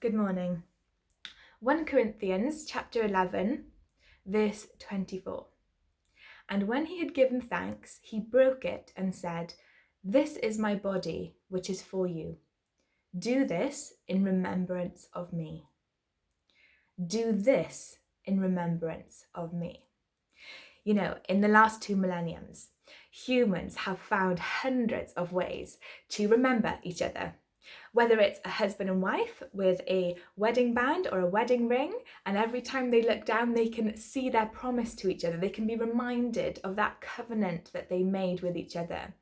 Good morning. 1 Corinthians chapter 11, verse 24. And when he had given thanks, he broke it and said, "This is my body, which is for you. Do this in remembrance of me." Do this in remembrance of me. You know, in the last 2 millenniums, humans have found hundreds of ways to remember each other. Whether it's a husband and wife with a wedding band or a wedding ring, and every time they look down, they can see their promise to each other. They can be reminded of that covenant that they made with each other.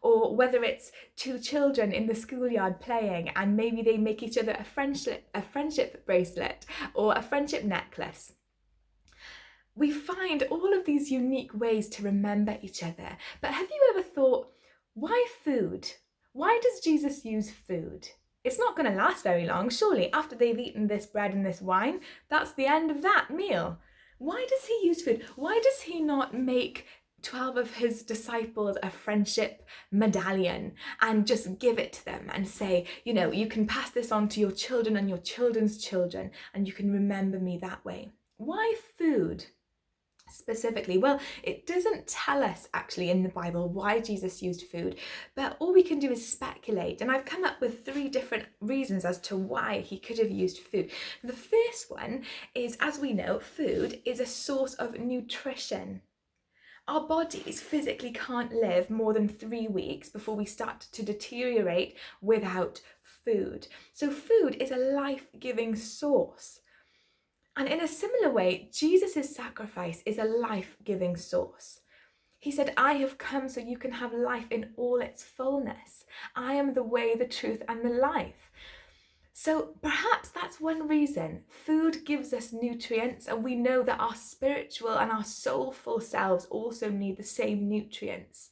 Or whether it's two children in the schoolyard playing, and maybe they make each other a friendship bracelet or a friendship necklace. We find all of these unique ways to remember each other. But have you ever thought, why food? Why does Jesus use food? It's not going to last very long, surely. After they've eaten this bread and this wine, that's the end of that meal. Why does he use food? Why does he not make 12 of his disciples a friendship medallion and just give it to them and say, you can pass this on to your children and your children's children, and you can remember me that way? Why food? Specifically? Well, it doesn't tell us actually in the Bible why Jesus used food, but all we can do is speculate. And I've come up with 3 different reasons as to why he could have used food. The first one is, as we know, food is a source of nutrition. Our bodies physically can't live more than 3 weeks before we start to deteriorate without food. So food is a life-giving source. And in a similar way, Jesus' sacrifice is a life-giving source. He said, "I have come so you can have life in all its fullness. I am the way, the truth, and the life." So perhaps that's one reason. Food gives us nutrients, and we know that our spiritual and our soulful selves also need the same nutrients.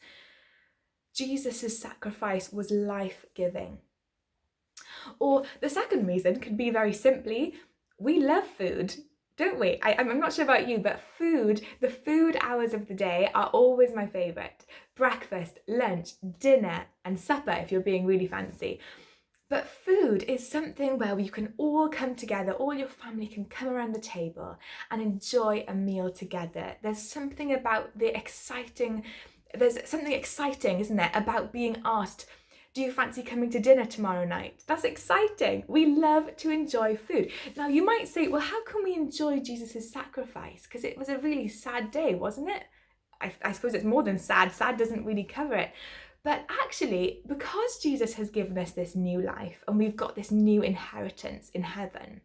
Jesus' sacrifice was life-giving. Or the second reason could be very simply, we love food, don't we? I'm not sure about you, but the food hours of the day are always my favourite. Breakfast, lunch, dinner, and supper if you're being really fancy. But food is something where you can all come together, all your family can come around the table and enjoy a meal together. There's something exciting, isn't there, about being asked, "Do you fancy coming to dinner tomorrow night?" That's exciting. We love to enjoy food. Now you might say, well, how can we enjoy Jesus' sacrifice? Because it was a really sad day, wasn't it? I suppose it's more than sad. Sad doesn't really cover it. But actually, because Jesus has given us this new life and we've got this new inheritance in heaven,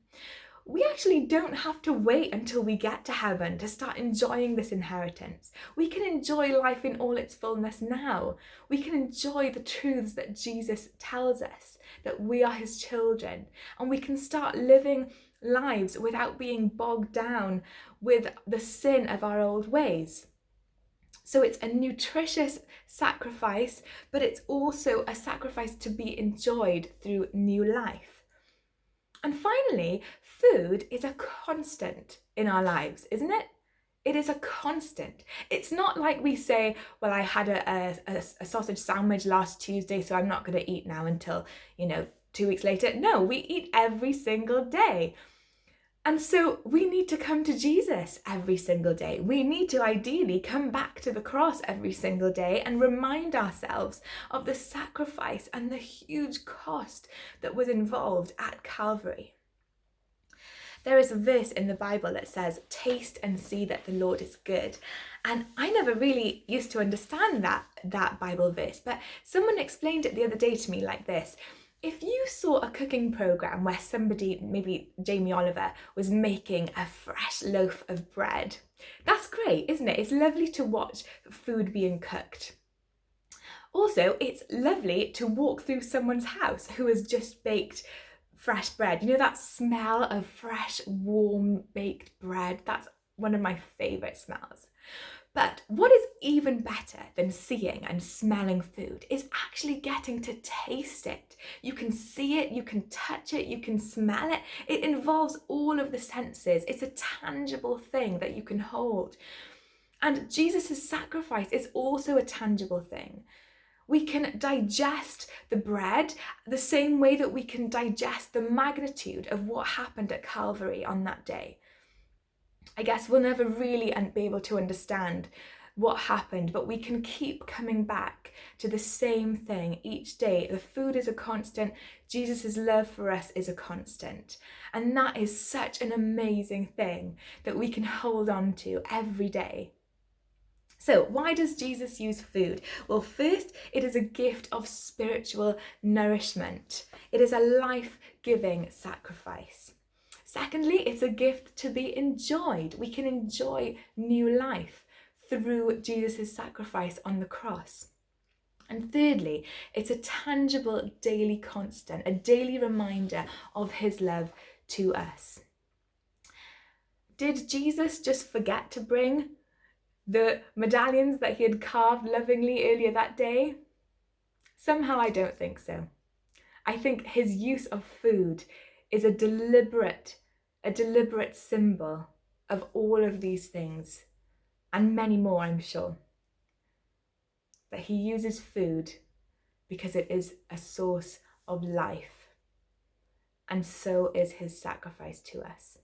we actually don't have to wait until we get to heaven to start enjoying this inheritance. We can enjoy life in all its fullness now. We can enjoy the truths that Jesus tells us, that we are his children, and we can start living lives without being bogged down with the sin of our old ways. So it's a nutritious sacrifice, but it's also a sacrifice to be enjoyed through new life. And finally, food is a constant in our lives, isn't it? It is a constant. It's not like we say, well, I had a sausage sandwich last Tuesday, so I'm not going to eat now until, 2 weeks later. No, we eat every single day. And so we need to come to Jesus every single day. We need to ideally come back to the cross every single day and remind ourselves of the sacrifice and the huge cost that was involved at Calvary. There is a verse in the Bible that says, "Taste and see that the Lord is good." And I never really used to understand that Bible verse, but someone explained it the other day to me like this. If you saw a cooking program where somebody, maybe Jamie Oliver, was making a fresh loaf of bread, that's great, isn't it? It's lovely to watch food being cooked. Also, it's lovely to walk through someone's house who has just baked fresh bread. You know that smell of fresh, warm, baked bread? That's one of my favourite smells. But what is even better than seeing and smelling food is actually getting to taste it. You can see it, you can touch it, you can smell it. It involves all of the senses. It's a tangible thing that you can hold. And Jesus' sacrifice is also a tangible thing. We can digest the bread the same way that we can digest the magnitude of what happened at Calvary on that day. I guess we'll never really be able to understand what happened, but we can keep coming back to the same thing each day. The food is a constant. Jesus' love for us is a constant. And that is such an amazing thing that we can hold on to every day. So why does Jesus use food? Well, first, it is a gift of spiritual nourishment. It is a life-giving sacrifice. Secondly, it's a gift to be enjoyed. We can enjoy new life through Jesus' sacrifice on the cross. And thirdly, it's a tangible daily constant, a daily reminder of his love to us. Did Jesus just forget to bring the medallions that he had carved lovingly earlier that day? Somehow I don't think so. I think his use of food is a deliberate symbol of all of these things, and many more, I'm sure. That he uses food because it is a source of life, and so is his sacrifice to us.